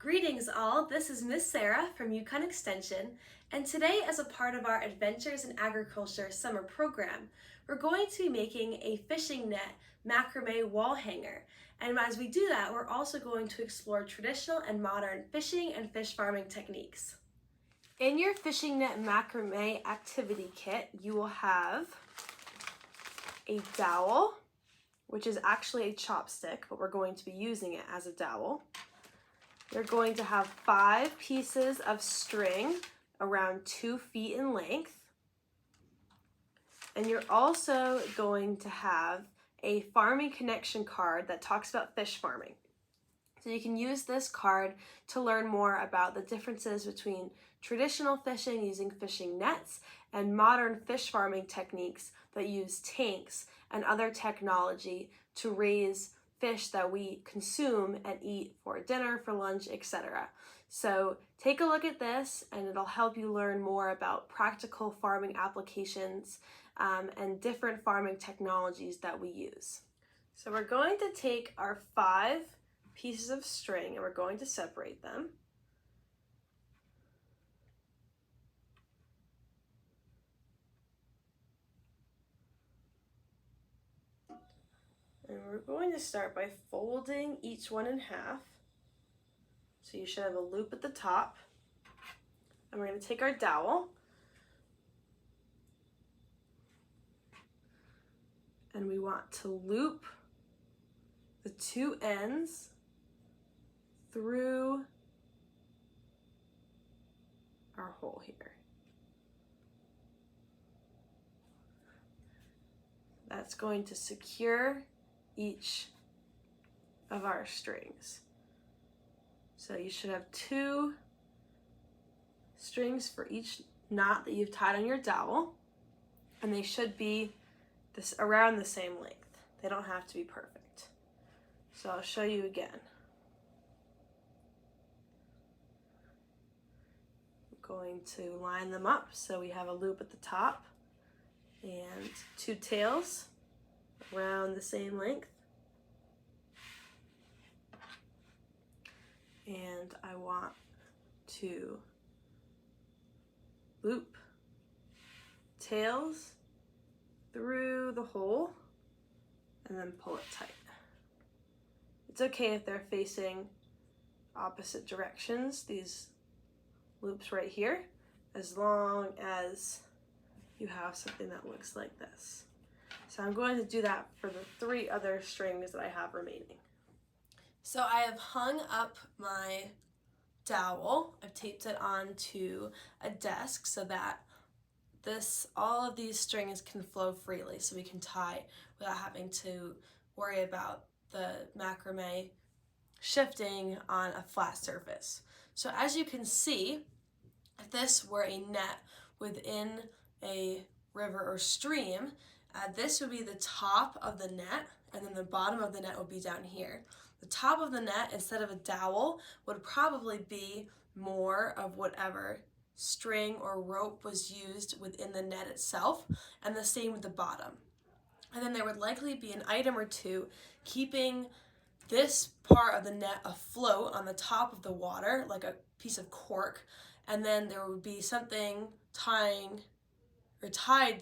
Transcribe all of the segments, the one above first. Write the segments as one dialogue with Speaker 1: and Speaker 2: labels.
Speaker 1: Greetings all, this is Miss Sarah from Yukon Extension, and today as a part of our Adventures in Agriculture summer program, we're going to be making a fishing net macrame wall hanger. And as we do that, we're also going to explore traditional and modern fishing and fish farming techniques. In your fishing net macrame activity kit, you will have a dowel, which is actually a chopstick, but we're going to be using it as a dowel. You're going to have 5 pieces of string around 2 feet in length. And you're also going to have a farming connection card that talks about fish farming. So you can use this card to learn more about the differences between traditional fishing using fishing nets and modern fish farming techniques that use tanks and other technology to raise fish that we consume and eat for dinner, for lunch, etc. So take a look at this and it'll help you learn more about practical farming applications and different farming technologies that we use. So we're going to take our 5 pieces of string and we're going to separate them. And we're going to start by folding each one in half. So you should have a loop at the top. And we're going to take our dowel and we want to loop the 2 ends through our hole here. That's going to secure each of our strings. So you should have 2 strings for each knot that you've tied on your dowel, and they should be around the same length. They don't have to be perfect. So I'll show you again. I'm going to line them up so we have a loop at the top and 2 tails around the same length. And I want to loop tails through the hole and then pull it tight. It's okay if they're facing opposite directions, these loops right here, as long as you have something that looks like this. So I'm going to do that for the 3 other strings that I have remaining. So I have hung up my dowel. I've taped it onto a desk so that all of these strings can flow freely so we can tie without having to worry about the macrame shifting on a flat surface. So as you can see, if this were a net within a river or stream, this would be the top of the net and then the bottom of the net would be down here. The top of the net, instead of a dowel, would probably be more of whatever string or rope was used within the net itself, and the same with the bottom. And then there would likely be an item or 2 keeping this part of the net afloat on the top of the water, like a piece of cork, and then there would be something tied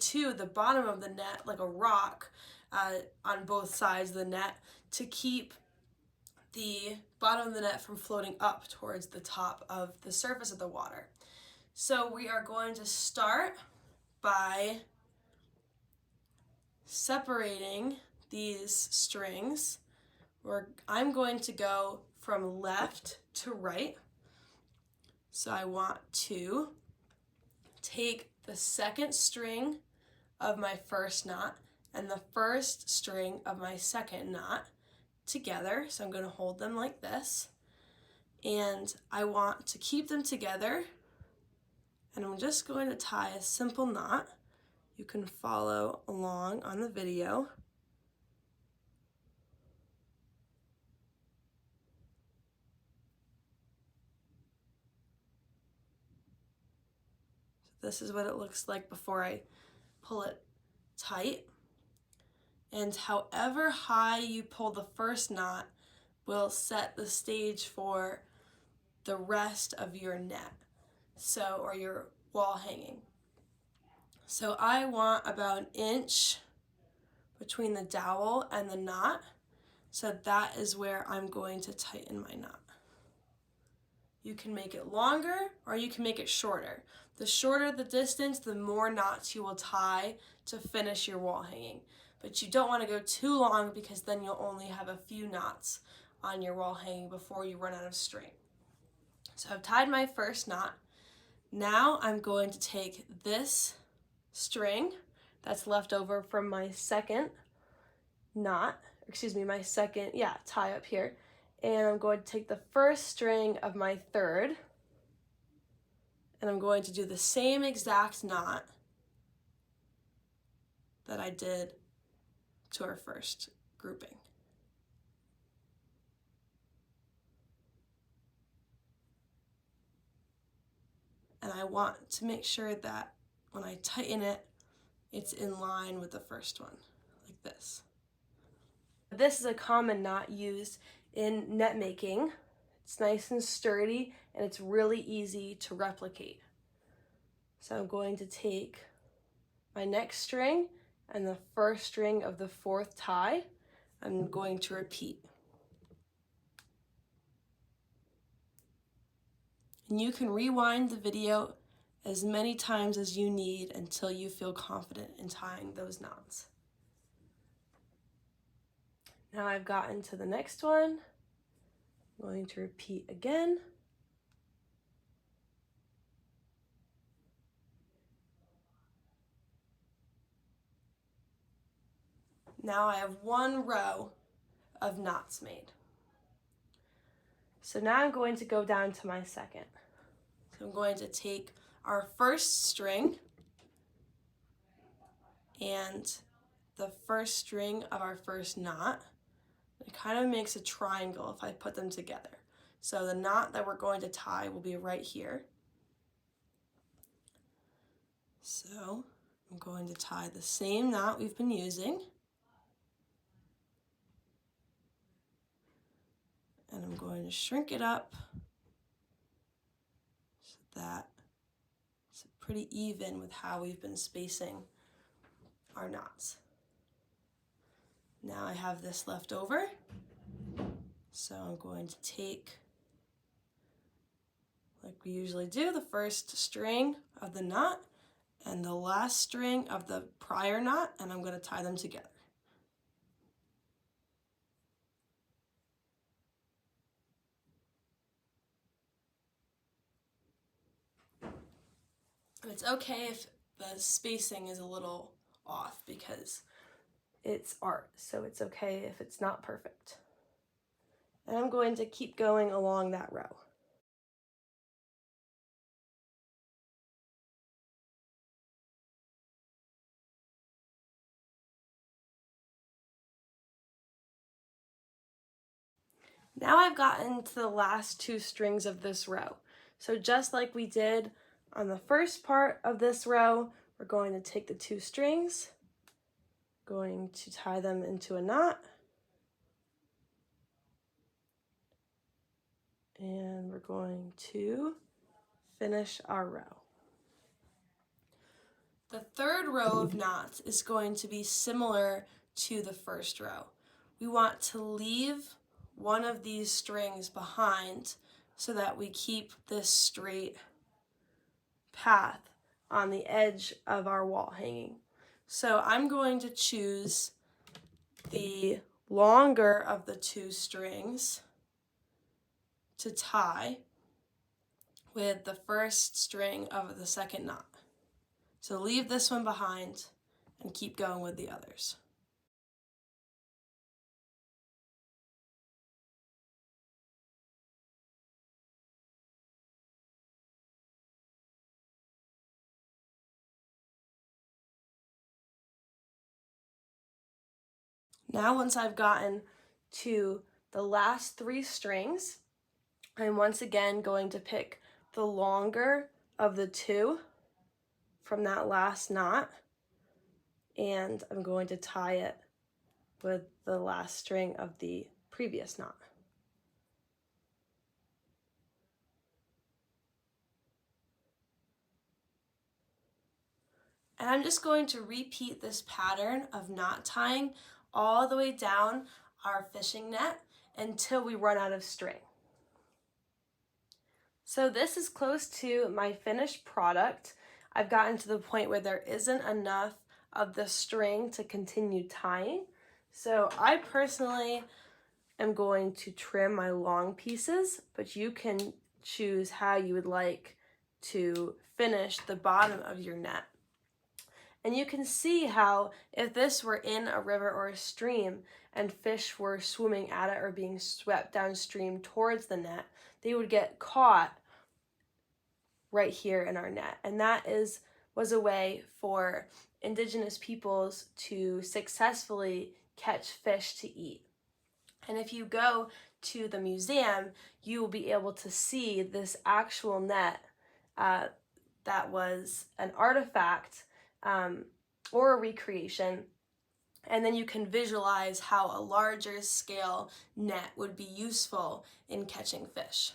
Speaker 1: to the bottom of the net, like a rock, on both sides of the net to keep the bottom of the net from floating up towards the top of the surface of the water. So we are going to start by separating these strings. I'm going to go from left to right. So I want to take the second string of my first knot and the first string of my second knot together. So I'm going to hold them like this. And I want to keep them together. And I'm just going to tie a simple knot. You can follow along on the video. So this is what it looks like before I pull it tight. And however high you pull the first knot will set the stage for the rest of your net, so, or your wall hanging. So I want about an inch between the dowel and the knot, so that is where I'm going to tighten my knot. You can make it longer or you can make it shorter. The shorter the distance, the more knots you will tie to finish your wall hanging. But you don't want to go too long because then you'll only have a few knots on your wall hanging before you run out of string. So I've tied my first knot. Now I'm going to take this string that's left over from my second knot, my second, tie up here. And I'm going to take the first string of my third, and I'm going to do the same exact knot that I did to our first grouping. And I want to make sure that when I tighten it, it's in line with the first one, like this. This is a common knot used in net making. It's nice and sturdy, and it's really easy to replicate. So I'm going to take my next string and the first string of the fourth tie. I'm going to repeat. And you can rewind the video as many times as you need until you feel confident in tying those knots. Now I've gotten to the next one. I'm going to repeat again. Now I have one row of knots made. So now I'm going to go down to my second. So I'm going to take our first string and the first string of our first knot. It kind of makes a triangle if I put them together. So the knot that we're going to tie will be right here. So I'm going to tie the same knot we've been using. And I'm going to shrink it up so that it's pretty even with how we've been spacing our knots. Now I have this left over, so I'm going to take, like we usually do, the first string of the knot and the last string of the prior knot, and I'm going to tie them together. And it's okay if the spacing is a little off because it's art, so it's okay if it's not perfect. And I'm going to keep going along that row. Now I've gotten to the last two strings of this row. So just like we did on the first part of this row, we're going to take the two strings, going to tie them into a knot, and we're going to finish our row. The third row of knots is going to be similar to the first row. We want to leave one of these strings behind so that we keep this straight path on the edge of our wall hanging. So I'm going to choose the longer of the two strings to tie with the first string of the second knot. So leave this one behind and keep going with the others. Now once I've gotten to the last three strings, I'm once again going to pick the longer of the two from that last knot, and I'm going to tie it with the last string of the previous knot. And I'm just going to repeat this pattern of knot tying all the way down our fishing net until we run out of string. So this is close to my finished product. I've gotten to the point where there isn't enough of the string to continue tying. So I personally am going to trim my long pieces, but you can choose how you would like to finish the bottom of your net. And you can see how if this were in a river or a stream and fish were swimming at it or being swept downstream towards the net, they would get caught right here in our net. And that was a way for indigenous peoples to successfully catch fish to eat. And if you go to the museum, you will be able to see this actual net that was an artifact or a recreation, and then you can visualize how a larger scale net would be useful in catching fish.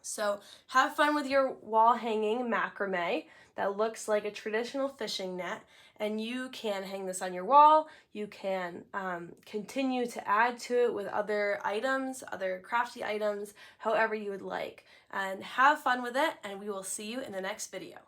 Speaker 1: So have fun with your wall hanging macrame that looks like a traditional fishing net, and you can hang this on your wall. You can continue to add to it with other items, other crafty items, however you would like. And have fun with it, and we will see you in the next video.